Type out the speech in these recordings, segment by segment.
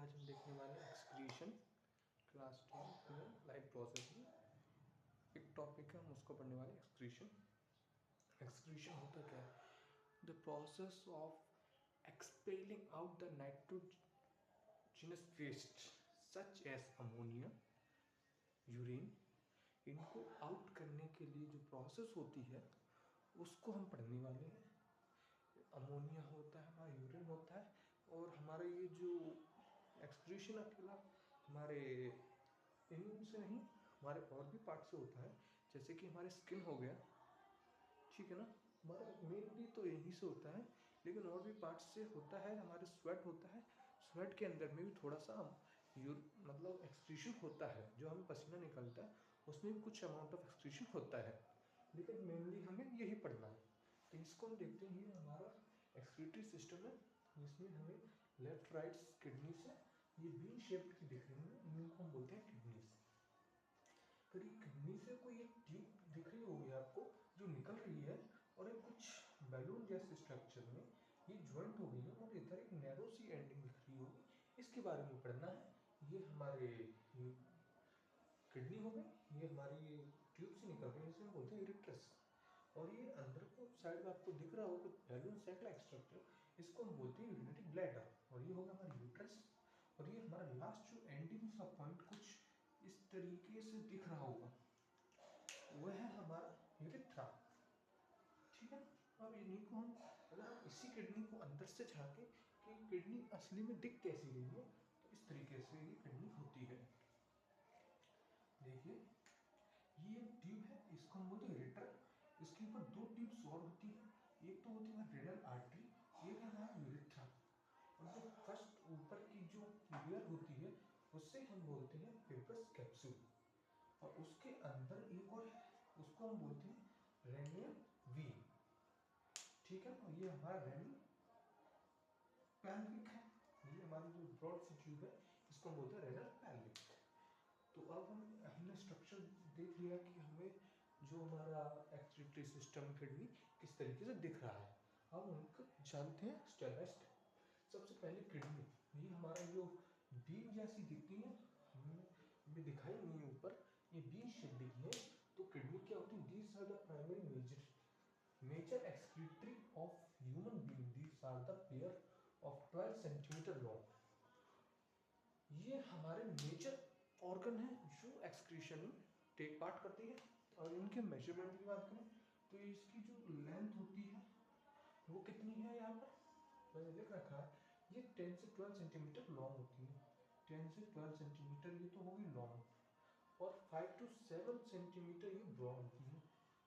आज हम देखने वाले एक्सक्रीशन क्लास 10 में लाइफ प्रोसेस में एक टॉपिक है, हम उसको पढ़ने वाले एक्सक्रीशन। एक्सक्रीशन होता क्या है? The process of expelling out the nitrogenous waste such as ammonia, urine. इनको आउट करने के लिए जो प्रोसेस होती है उसको हम पढ़ने वाले हैं। अमोनिया होता है, हमारा यूरिन होता है, और हमारा ये जो एक्सक्रीशन अकेला हमारे इन से नहीं, हमारे और भी पार्ट से होता है। जैसे कि हमारे स्किन हो गया, ठीक है ना, हमारा मेनली तो यहीं से होता है, लेकिन और भी पार्ट से होता है। हमारे स्वेट होता है, स्वेट के अंदर में भी थोड़ा सा मतलब एक्सक्रीशन होता है। जो हमें पसीना निकलता है उसमें भी कुछ अमाउंट ऑफ एक्सक्रीशन होता है, लेकिन मेनली हमें यही पढ़ना है। तो इसको हम देखते हैं, ये हमारा एक्सक्रीटरी सिस्टम है, जिसमें हमें लेफ्ट राइट किडनी से ये बी शेप की दिख रही है, इनको हम बोलते हैं किडनीज। फिर ये किडनी से कोई एक ट्यूब दिख रही होगी आपको जो निकल रही है, और एक कुछ बैलून जैसे स्ट्रक्चर में ये ज्वाइंट हो गई है, और इधर एक नैरो सी एंडिंग दिख रही होगी। इसके बारे में पढ़ना है। ये हमारे किडनी हो गई, ये हमारी ये ट्यूब से निकल रही है, इसे हम बोलते हैं यूरेट्रस। और ये अंदर को साइड में आपको दिख रहा होगा बैलून सेट लाइक स्ट्रक्चर, इसको हम बोलते हैं यूरिनरी ब्लैडर। और ये होगा हमारा यूट्रस, और ये हमारा लास्ट जो एंडिंग सा पॉइंट कुछ इस तरीके से दिख रहा होगा, वह है हमारा यूरेथ्रा, ठीक है। अब इन्हीं को हम, अगर हम इसी किडनी को अंदर से झांके कि किडनी असली में दिख कैसी रही है, तो इस तरीके से ये किडनी होती है। देखिए, ये ट्यूब है, इसको हम बोलते हैं यूरेटर। इसके ऊपर दो ट्यूब्स और होती है, एक तो होती है रेनल आर्टरी, एक है हमारा यूरेथ्रा। और जो फर्स्ट ऊपर की जो लेयर होती है उससे हम बोलते हैं पेपर्स कैप्सूल, और उसके अंदर एक और है, उसको हम बोलते हैं रेनियल वीन, ठीक है। और ये हमारा रेनियल पैल्विक है, ये हमारी जो ब्रॉड सी ट्यूब है इसको हम बोलते हैं रेनल पैल्विक। तो अब हमने स्ट्रक्चर देख लिया कि हमें जो हमारा एक्सक्रीटरी सिस्टम किडनी किस तरीके से दिख रहा है। अब उनको जानते हैं स्टेप बाय स्टेप। सबसे पहले किडनी, ये हमारा जो बीन जैसी दिखती है, हमें दिखाई नहीं ऊपर, ये बीन शेप दिखी है। तो किडनी क्या होती है? These are the primary major excretory of human being. These are the pair of 12 centimetre long. ये हमारे मेजर ऑर्गन है जो एक्सक्रीशन में टेक पार्ट करती है। और इनके मेजरमेंट की बात करें तो इसकी जो लेंथ होती है वो कितनी है, यहाँ पर मैंने लिख रखा है, ये 10 से 12 सेंटीमीटर लॉन्ग होती है। 10 से 12 सेंटीमीटर ये तो होगी लॉन्ग, और 5 to 7 सेंटीमीटर ये ब्रॉड होती है।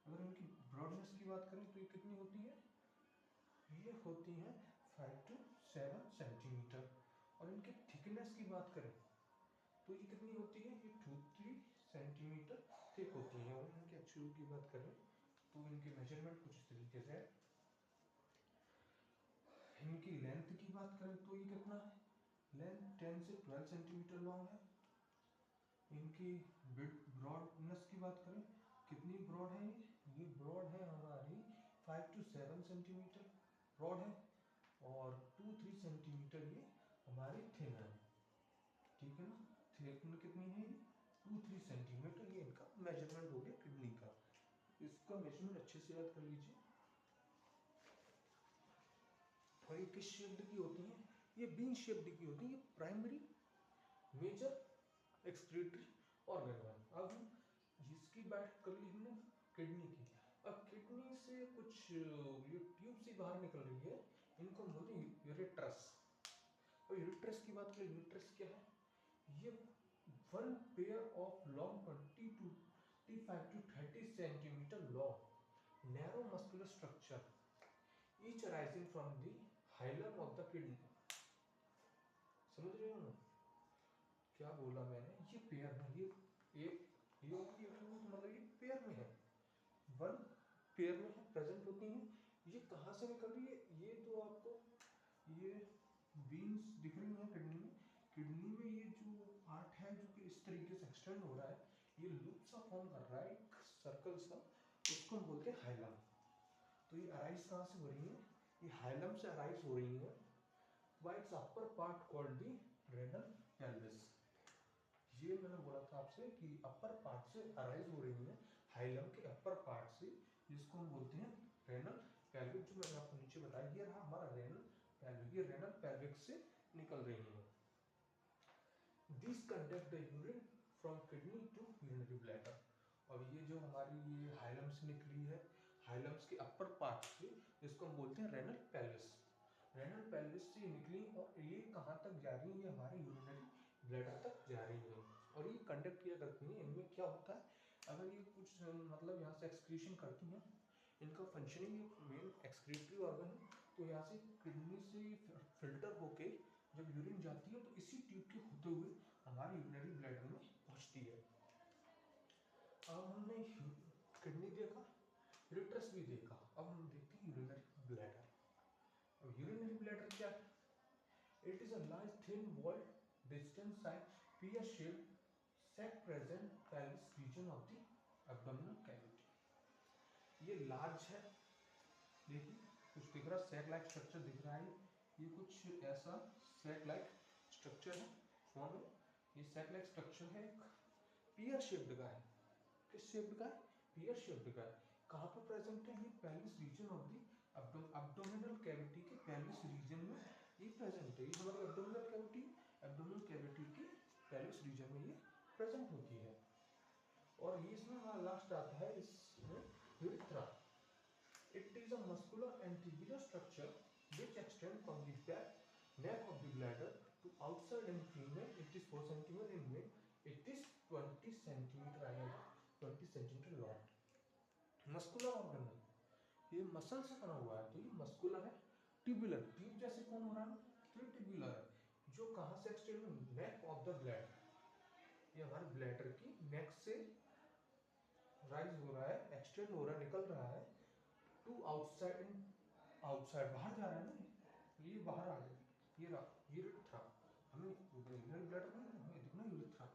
अगर इनकी ब्रॉडनेस की बात करें तो ये कितनी होती है? ये होती है 5 to 7 सेंटीमीटर। और इनकी थिकनेस की बात करें तो ये कितनी होती है? ये 2-3 सेंटीमीटर थिक होती है। और इनके एक्चुअल की बात करें तो इनके मेजरमेंट कुछ इस तरीके से है। इनकी लेंथ की बात करें तो ये कितना है? लेंथ 10 से 12 सेंटीमीटर लॉन्ग है। इनकी ब्रॉडनेस की बात करें, कितनी ब्रॉड है ये ब्रॉड है हमारी 5 to 7 सेंटीमीटर ब्रॉड है, और 2-3 सेंटीमीटर ये हमारी थिन है, ठीक है ना। थिकनेस कितनी है? 2-3 सेंटीमीटर। ये इनका मेजरमेंट हो गया किडनी का। इसका मेजरमेंट अच्छे से याद कर लीजिए। और ये किस शेप्ड की होती है? ये बीन शेप्ड की होती है। ये प्राइमरी मेजर एक्सक्रीटरी ऑर्गन है। अब इसकी बात कर ली हमने किडनी की। अब किडनी से कुछ ये ट्यूब से बाहर निकल रही है, इनको हम बोलते हैं यूरेट्रस। और यूरेट्रस की बात करें, यूरेट्रस क्या है? ये one pair of long 25 to 30 centimetre long narrow muscular structure each arising from the hilum of the kidney. समझ रहे हो ना क्या बोला मैंने? ये पेयर में, ये एक ये मतलब ये पेयर में है, वन पेयर में है, प्रेजेंट होती है। ये कहाँ से निकल रही है? ये तो आपको ये बीन्स दिख रही है किडनी में। किडनी में ये जो पार्ट है जो कि इस तरीके से एक्सटेंड हो रहा है, ये लूप सा फॉर्म कर रहा है, एक सर्कल सा, उसको हम बोलते हैं हाइलम। तो ये अराइज कहाँ से हो रही है? ये हाइलम से अराइज हो रही है bye it's upper part called the renal pelvis. ये मैंने बोला था आपसे कि अपर पार्ट से अराइज हो रही है, हाइलम के अपर पार्ट से, जिसको हम बोलते हैं रेनल पेल्विक। जो मैंने आपको नीचे बताया, ये रहा हमारा रेनल पेल्विक, ये रेनल पेल्विक से निकल रही है। This conduct the urine from kidney to urinary bladder. और ये जो हमारी ये हाइलम से निकली है, हाइलम्स के अपर पार्ट से, जिसको हम बोलते हैं रेनल पेल्विस। रेनल पेल्विस से निकली और ये कहाँ तक जा रही है, ये हमारे यूरिनरी ब्लैडर तक जा रही है। और ये कंडक्ट किया करती हैं। इनमें क्या होता है, अगर ये कुछ मतलब यहाँ से एक्सक्रीशन करती हैं, इनका फंक्शनिंग मेन एक्सक्रीटरी ऑर्गन है, तो यहाँ से किडनी से फिल्टर होके जब यूरिन जाती है तो इसी ट्यूब के होते हुए हमारी यूरिनरी ब्लैडर में पहुँचती है। अब हमने किडनी देखा, यूरेट्रस भी देखा, अब हम देखते हैं यूरिनरी ब्लैडर। अब यूरिनरी ब्लैडर क्या है? It is a large thin walled distance side pear shaped sac present pelvis region of the abdominal cavity। ये लार्ज है, देखिए कुछ दिख रहा, सैक लाइक स्ट्रक्चर दिख रहा है, ये कुछ ऐसा सैक लाइक स्ट्रक्चर है फॉर्म में। ये सैक लाइक स्ट्रक्चर है, पियर शेप्ड का है। किस शेप्ड का है? पियर शेप्ड का है। कहाँ पर प्रेजेंट है? ये pelvis region of the abdominal cavity के पेल्विस रीजन में ये प्रेजेंट है। ये हमारी एब्डोमिनल कैविटी, एब्डोमिनल कैविटी की पेल्विस रीजन में ये प्रेजेंट होती है। और ये इसमें हमारा लास्ट आता है इसमें urethra. It is a muscular and tubular structure which extends from the back neck of the bladder to outside. In female it is 4 cm, in male it is 20 cm, 20 cm long। Muscular organ है, ये muscle से बना हुआ है, तो ये muscular है। Tubular, tube जैसे कौन हो रहा है, तो ट्यूबुलर है। जो कहाँ से extend, neck of the bladder, ये हमारे ब्लैडर की नेक से राइज हो रहा है, एक्सटेंड हो रहा है, निकल रहा है टू आउटसाइड। आउटसाइड बाहर जा रहा है ना, ये बाहर आ गया, ये रहा यूरेथ्रा। हमें यूरिनरी ब्लैडर में हमें दिखना यूरेथ्रा।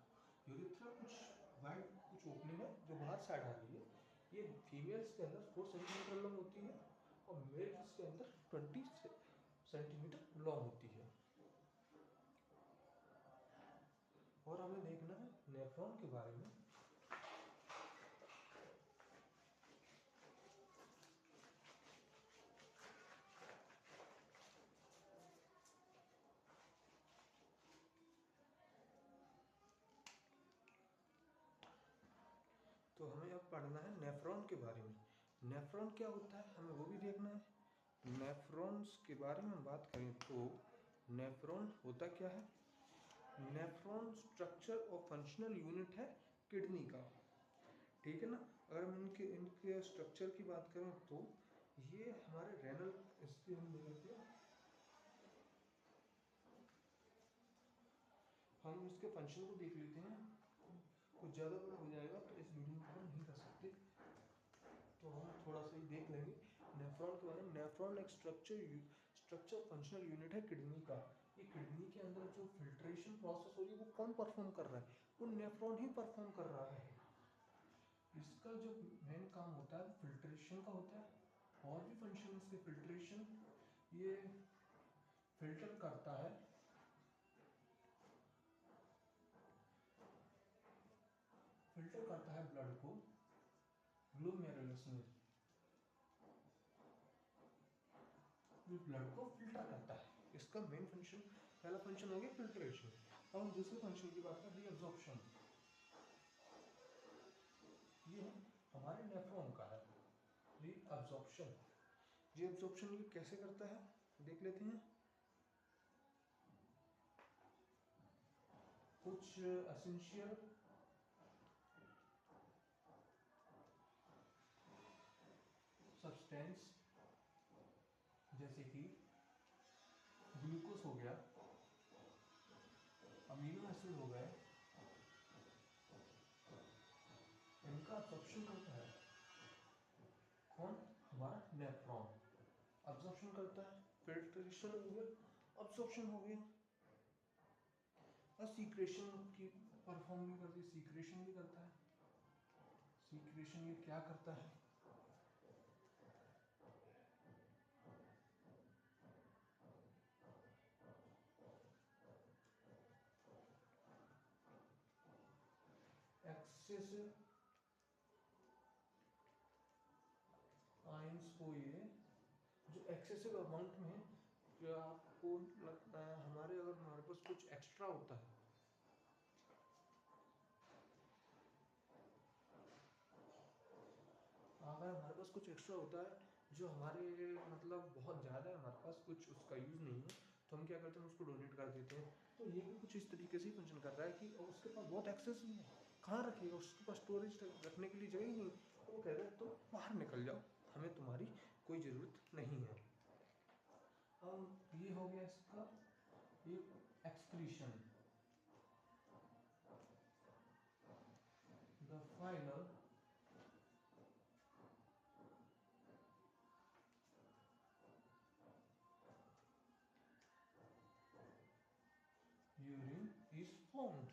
यूरेथ्रा कुछ वाइड कुछ ओपनिंग है जो बाहर साइड आ रही है। ये फीमेल्स के अंदर 4 सेंटीमीटर लॉन्ग होती है और मेल्स के अंदर 20 सेंटीमीटर लॉन्ग होती है। और हमें देखना है नेफ्रॉन के बारे में। तो हमें अब पढ़ना है नेफ्रॉन के बारे में। नेफ्रॉन क्या होता है हमें वो भी देखना है। नेफ्रॉन्स के बारे में बात करें तो नेफ्रॉन होता क्या है? नेफ्रॉन स्ट्रक्चर और फंक्शनल यूनिट है किडनी का, ठीक है ना। अगर हम इनके इनके स्ट्रक्चर की बात करें तो ये हमारे रेनल, इसके हम देख लेते हैं, हम इसके फंक्शन को देख लेते हैं। कुछ ज़्यादा बड़ा हो जाएगा तो इस वीडियो को नहीं कर सकते, तो हम थोड़ा सा ही देख लेंगे नेफ्रॉन के बारे में। नेफ्रॉन एक स्ट्रक्चर फंक्शनल यूनिट है किडनी का। ये किडनी के अंदर जो फिल्ट्रेशन प्रोसेस हो रही है वो कौन परफॉर्म कर रहा है? वो नेफ्रॉन ही परफॉर्म कर रहा है। इसका जो मेन काम होता है फिल्ट्रेशन का होता है। और भी फंक्शन इसके फिल्ट्रेशन, ये फिल्टर करता है, फिल्टर करता है ब्लड को ग्लोमेरुलस में, ब्लड को फिल्टर करता है। इसका मेन फंक्शन, पहला फंक्शन हो गया फिल्ट्रेशन। अब हम दूसरे फंक्शन की बात करें, रीअब्जॉर्प्शन। ये हमारे नेफ्रॉन का है रीअब्जॉर्प्शन। रीअब्जॉर्प्शन ये कैसे करता है देख लेते हैं। कुछ एसेंशियल सब्सटेंस जैसे कि ग्लूकोज हो गया, अमीनो एसिड हो गए, इनका अब्जॉर्प्शन करता है कौन? हमारा नेफ्रॉन अब्जॉर्प्शन करता है। फिल्ट्रेशन हो गया, अब्जॉर्प्शन हो गया, और सीक्रेशन की परफॉर्म भी करती है, सीक्रेशन भी करता है। सीक्रेशन ये क्या करता है? एक्सेसिव आयंस को ये जो एक्सेसिव अमाउंट में, जो आपको लगता है अगर हमारे पास कुछ एक्स्ट्रा होता है, अगर हमारे पास कुछ एक्स्ट्रा होता है जो हमारे मतलब बहुत ज़्यादा है, हमारे पास कुछ उसका यूज़ नहीं है, तो हम क्या करते हैं उसको डोनेट कर देते हैं। तो ये भी कुछ इस तरीके से ही फंक्शन कर रहा है कि उसके पास बहुत एक्सेस नहीं है, कहाँ रखिएगा, उसके पास स्टोरेज रखने के लिए जगह ही नहीं, तो वो कह रहे हैं तो बाहर निकल जाओ, हमें तुम्हारी कोई ज़रूरत नहीं है। अब ये हो गया इसका ये excretion, the final urine is formed।